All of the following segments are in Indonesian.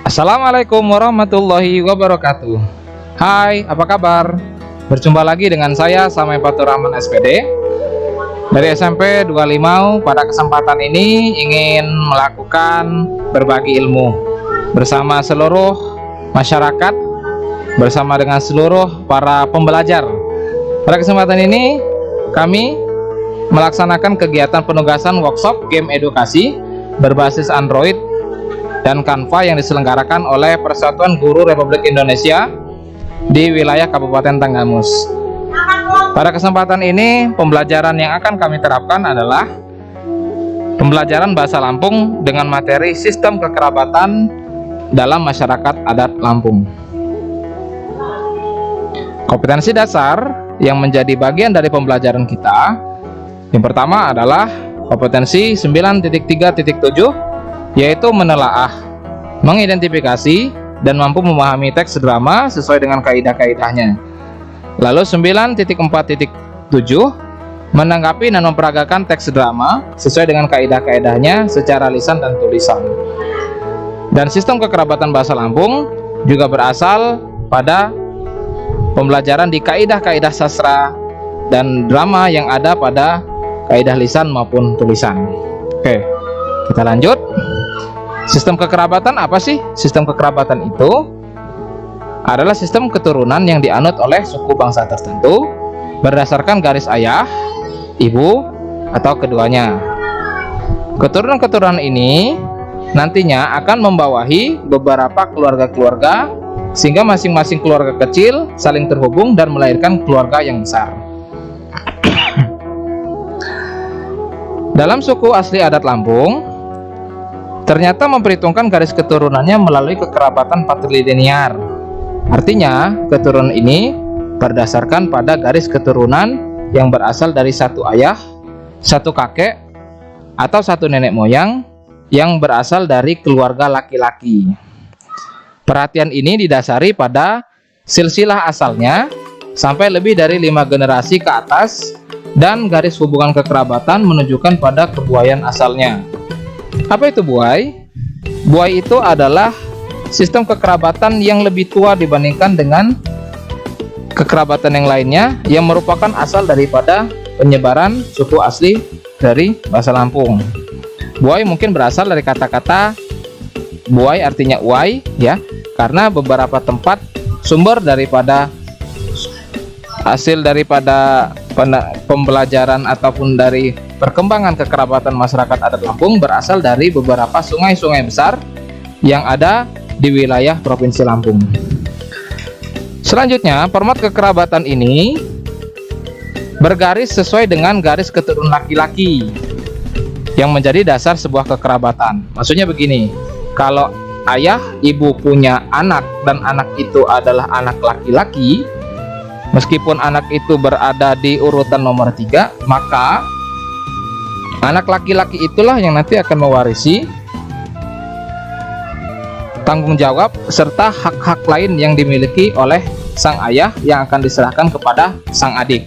Assalamualaikum warahmatullahi wabarakatuh. Hai, apa kabar? Berjumpa lagi dengan saya Samay Fatur Rahman SPD dari SMP 25. Pada kesempatan ini ingin melakukan berbagi ilmu bersama seluruh masyarakat, bersama dengan seluruh para pembelajar. Pada kesempatan ini kami melaksanakan kegiatan penugasan workshop game edukasi berbasis Android dan Canva yang diselenggarakan oleh Persatuan Guru Republik Indonesia di wilayah Kabupaten Tanggamus. Pada kesempatan ini, pembelajaran yang akan kami terapkan adalah pembelajaran bahasa Lampung dengan materi sistem kekerabatan dalam masyarakat adat Lampung. Kompetensi dasar yang menjadi bagian dari pembelajaran kita, yang pertama adalah kompetensi 9.3.7, yaitu menelaah, mengidentifikasi, dan mampu memahami teks drama sesuai dengan kaidah-kaidahnya. Lalu 9.4.7, menanggapi dan memperagakan teks drama sesuai dengan kaidah-kaidahnya secara lisan dan tulisan. Dan sistem kekerabatan bahasa Lampung juga berasal pada pembelajaran di kaidah-kaidah sastra dan drama yang ada pada kaidah lisan maupun tulisan. Oke, kita lanjut. Sistem kekerabatan apa sih? Sistem kekerabatan itu adalah sistem keturunan yang dianut oleh suku bangsa tertentu berdasarkan garis ayah, ibu, atau keduanya. Keturunan-keturunan ini nantinya akan membawahi beberapa keluarga-keluarga sehingga masing-masing keluarga kecil saling terhubung dan melahirkan keluarga yang besar. Dalam suku asli adat Lampung ternyata memperhitungkan garis keturunannya melalui kekerabatan patrilinear. Artinya, keturunan ini berdasarkan pada garis keturunan yang berasal dari satu ayah, satu kakek, atau satu nenek moyang yang berasal dari keluarga laki-laki. Perhatian ini didasari pada silsilah asalnya sampai lebih dari 5 generasi ke atas, dan garis hubungan kekerabatan menunjukkan pada kebuayan asalnya. Apa itu buai? Buai itu adalah sistem kekerabatan yang lebih tua dibandingkan dengan kekerabatan yang lainnya, yang merupakan asal daripada penyebaran suku asli dari bahasa Lampung. Buai mungkin berasal dari kata-kata buai, artinya uai, ya, karena beberapa tempat sumber daripada hasil daripada pembelajaran ataupun dari perkembangan kekerabatan masyarakat adat Lampung berasal dari beberapa sungai-sungai besar yang ada di wilayah Provinsi Lampung. Selanjutnya, format kekerabatan ini bergaris sesuai dengan garis keturunan laki-laki yang menjadi dasar sebuah kekerabatan. Maksudnya begini, kalau ayah ibu punya anak dan anak itu adalah anak laki-laki, meskipun anak itu berada di urutan nomor 3, maka anak laki-laki itulah yang nanti akan mewarisi tanggung jawab serta hak-hak lain yang dimiliki oleh sang ayah yang akan diserahkan kepada sang adik.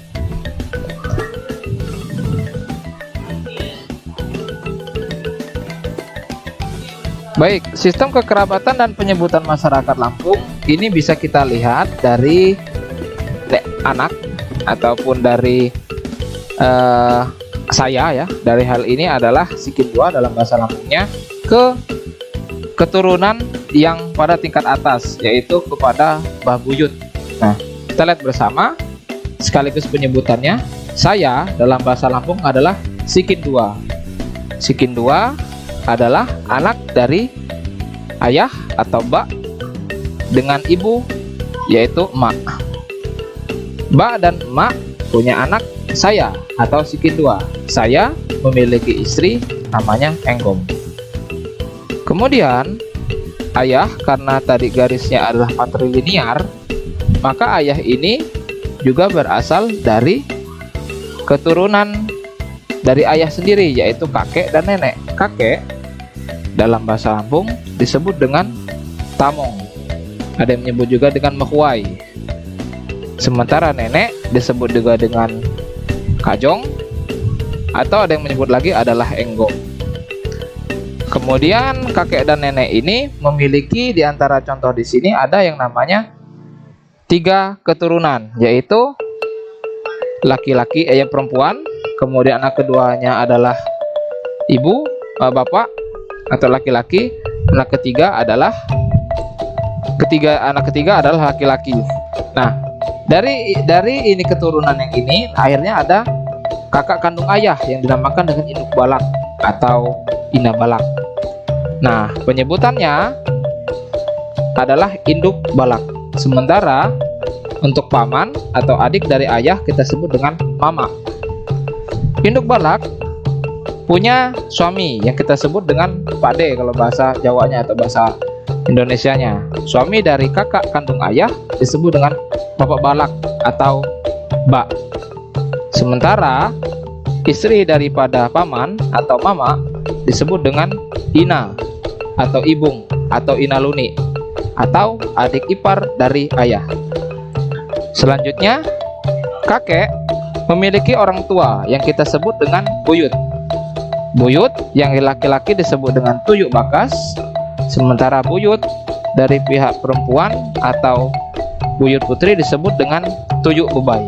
Baik, sistem kekerabatan dan penyebutan masyarakat Lampung ini bisa kita lihat dari anak ataupun dari saya, ya, dari hal ini adalah sikit dua dalam bahasa Lampungnya ke keturunan yang pada tingkat atas, yaitu kepada Mbah Buyut. Nah, kita lihat bersama sekaligus penyebutannya. Saya dalam bahasa Lampung adalah sikit dua. Sikit dua adalah anak dari ayah atau mbak dengan ibu, yaitu emak. Mbak dan emak punya anak saya atau sikit dua. Saya memiliki istri namanya Enggom. Kemudian ayah, karena tadi garisnya adalah patrilinear, maka ayah ini juga berasal dari keturunan dari ayah sendiri, yaitu kakek dan nenek. Kakek dalam bahasa Lampung disebut dengan tamong, ada yang menyebut juga dengan mehuai. Sementara nenek disebut juga dengan kajong, atau ada yang menyebut lagi adalah enggom. Kemudian kakek dan nenek ini memiliki di antara contoh di sini ada yang namanya 3 keturunan, yaitu laki-laki perempuan, kemudian anak keduanya adalah ibu, bapak atau laki-laki, anak ketiga adalah laki-laki. Nah, dari ini keturunan yang ini akhirnya ada kakak kandung ayah yang dinamakan dengan induk balak atau ina balak. Nah, penyebutannya adalah induk balak. Sementara untuk paman atau adik dari ayah kita sebut dengan mama. Induk balak punya suami yang kita sebut dengan pakde kalau bahasa Jawanya atau bahasa Indonesianya. Suami dari kakak kandung ayah disebut dengan bapak balak atau bak. Sementara istri daripada paman atau mama disebut dengan ina atau ibung atau inaluni atau adik ipar dari ayah. Selanjutnya, kakek memiliki orang tua yang kita sebut dengan buyut. Buyut yang laki-laki disebut dengan tuyuk bakas, sementara buyut dari pihak perempuan atau buyut putri disebut dengan tuyuk bebai.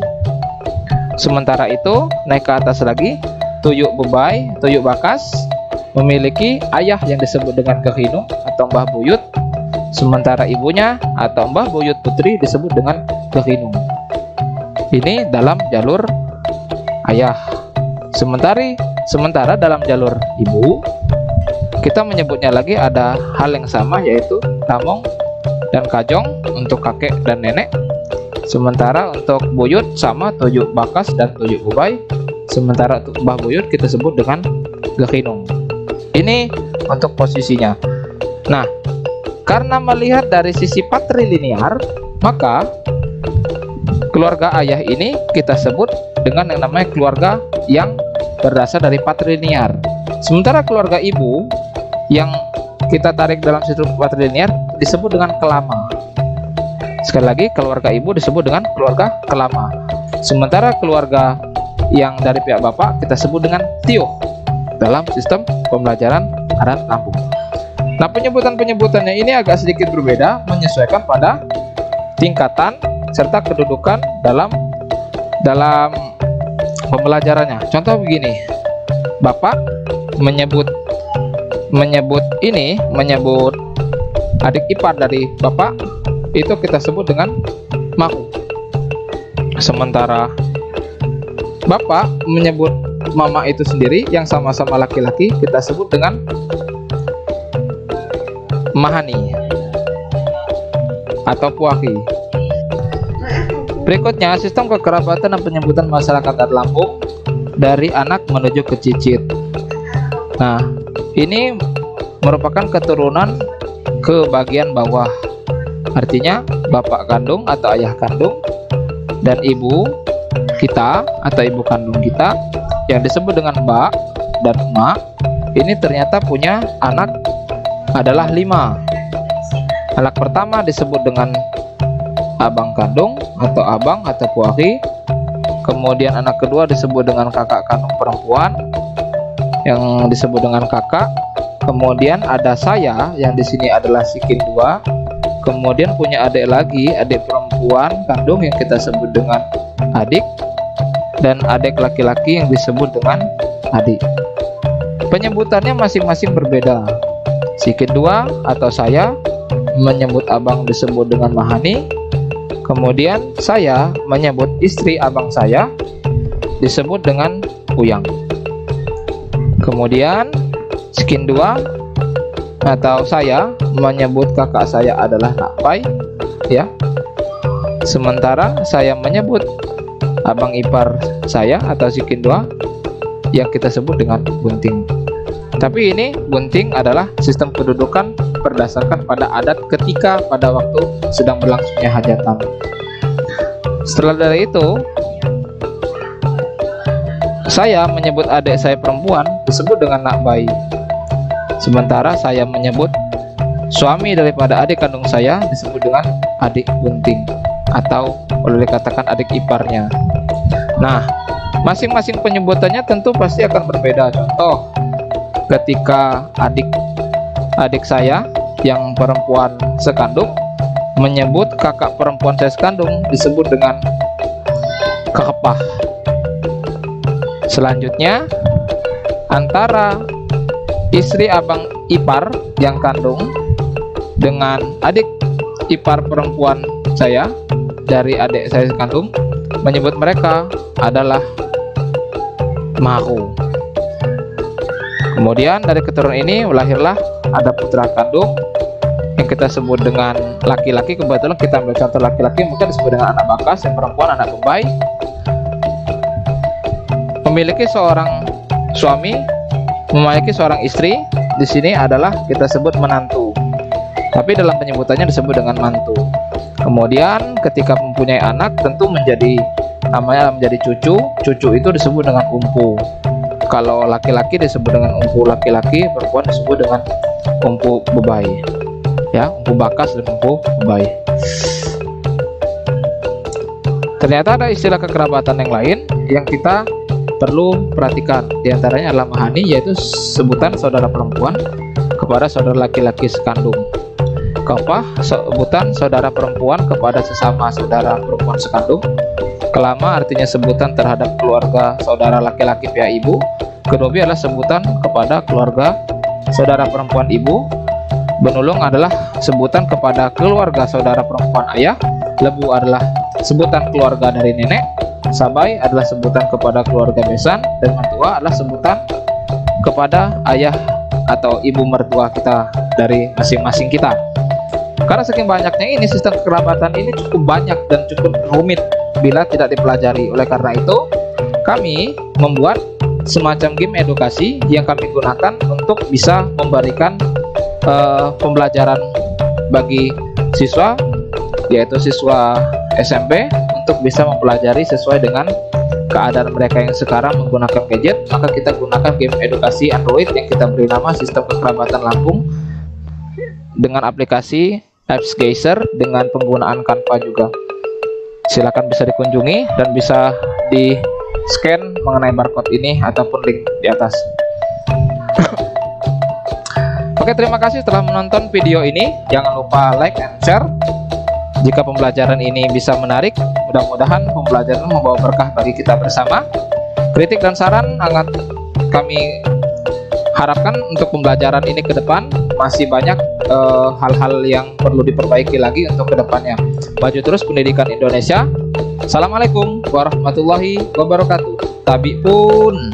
Sementara itu, naik ke atas lagi, tuyuk bebai, tuyuk bakas memiliki ayah yang disebut dengan kehinung atau mbah buyut, sementara ibunya atau mbah buyut putri disebut dengan kehinung. Ini dalam jalur ayah. Sementara dalam jalur ibu kita menyebutnya lagi ada hal yang sama, yaitu tamong dan kajong untuk kakek dan nenek. Sementara untuk buyut sama tuyuk bakas dan tuyuk bebai. Sementara untuk mbah buyut kita sebut dengan gehinung. Ini untuk posisinya. Nah, karena melihat dari sisi patrilinear, maka keluarga ayah ini kita sebut dengan yang namanya keluarga yang berdasar dari patrilinear. Sementara keluarga ibu yang kita tarik dalam sistem patrilinear disebut dengan kelama. Sekali lagi, keluarga ibu disebut dengan keluarga kelama. Sementara keluarga yang dari pihak bapak kita sebut dengan tio dalam sistem pembelajaran adat Lampung. Nah, penyebutannya ini agak sedikit berbeda menyesuaikan pada tingkatan serta kedudukan dalam pembelajarannya. Contoh begini, bapak menyebut adik ipar dari bapak itu kita sebut dengan mahu. Sementara bapak menyebut mama itu sendiri yang sama-sama laki-laki kita sebut dengan mahani atau puaki. Berikutnya, sistem kekerabatan dan penyebutan masyarakat adat Lampung dari anak menuju ke cicit. Nah, ini merupakan keturunan ke bagian bawah. Artinya bapak kandung atau ayah kandung dan ibu kita atau ibu kandung kita yang disebut dengan mbak dan emak ini ternyata punya anak adalah 5. Anak pertama disebut dengan abang kandung atau abang atau puaki. Kemudian anak kedua disebut dengan kakak kandung perempuan yang disebut dengan kakak. Kemudian ada saya yang di sini adalah sikin 2. Kemudian punya adik lagi, adik perempuan kandung yang kita sebut dengan adik, dan adik laki-laki yang disebut dengan adik. Penyebutannya masing-masing berbeda. Sikin 2 atau saya menyebut abang disebut dengan mahani. Kemudian saya menyebut istri abang saya disebut dengan uyang. Kemudian sikin 2 atau saya menyebut kakak saya adalah nakpai, ya. Sementara saya menyebut abang ipar saya atau sikin 2 yang kita sebut dengan bunting. Tapi ini bunting adalah sistem kedudukan berdasarkan pada adat ketika pada waktu sedang berlangsungnya hajatan. Setelah dari itu, saya menyebut adik saya perempuan disebut dengan nak bayi. Sementara saya menyebut suami daripada adik kandung saya disebut dengan adik bunting atau boleh dikatakan adik iparnya. Nah, masing-masing penyebutannya tentu pasti akan berbeda. Contoh, ketika adik adik saya yang perempuan sekandung menyebut kakak perempuan saya sekandung disebut dengan kakepah. Selanjutnya, antara istri abang ipar yang kandung dengan adik ipar perempuan saya dari adik saya sekandung menyebut mereka adalah mahu. Kemudian dari keturunan ini lahirlah ada putra kandung yang kita sebut dengan laki-laki. Kebetulan kita ambil contoh laki-laki, maka disebut dengan anak bakas, yang perempuan anak bembai. Memiliki seorang suami, memiliki seorang istri, di sini adalah kita sebut menantu. Tapi dalam penyebutannya disebut dengan mantu. Kemudian ketika mempunyai anak tentu menjadi namanya menjadi cucu. Cucu itu disebut dengan umpu. Kalau laki-laki disebut dengan umpu laki-laki, perempuan disebut dengan umpu bebai. Ya, umpu bakas dan umpu bebai. Ternyata ada istilah kekerabatan yang lain yang kita perlu perhatikan. Di antaranya adalah mahani, yaitu sebutan saudara perempuan kepada saudara laki-laki sekandung. Kapah, sebutan saudara perempuan kepada sesama saudara perempuan sekandung. Kelama artinya sebutan terhadap keluarga saudara laki-laki pihak ibu. Kedobi adalah sebutan kepada keluarga saudara perempuan ibu. Benulung adalah sebutan kepada keluarga saudara perempuan ayah. Lebu adalah sebutan keluarga dari nenek. Sabai adalah sebutan kepada keluarga besan. Dan mertua adalah sebutan kepada ayah atau ibu mertua kita dari masing-masing kita. Karena saking banyaknya ini, sistem kekerabatan ini cukup banyak dan cukup rumit bila tidak dipelajari. Oleh karena itu, kami membuat semacam game edukasi yang kami gunakan untuk bisa memberikan pembelajaran bagi siswa, yaitu siswa SMP, untuk bisa mempelajari sesuai dengan keadaan mereka yang sekarang menggunakan gadget. Maka kita gunakan game edukasi Android yang kita beri nama Sistem Kekerabatan Lampung dengan aplikasi Apps Geyser dengan penggunaan Canva juga. Silakan bisa dikunjungi dan bisa di scan mengenai barcode ini ataupun link di atas. Oke, terima kasih telah menonton video ini. Jangan lupa like and share. Jika pembelajaran ini bisa menarik, mudah-mudahan pembelajaran membawa berkah bagi kita bersama. Kritik dan saran sangat kami harapkan untuk pembelajaran ini ke depan. Masih banyak hal-hal yang perlu diperbaiki lagi untuk kedepannya. Maju terus pendidikan Indonesia. Assalamualaikum warahmatullahi wabarakatuh. Tabi pun.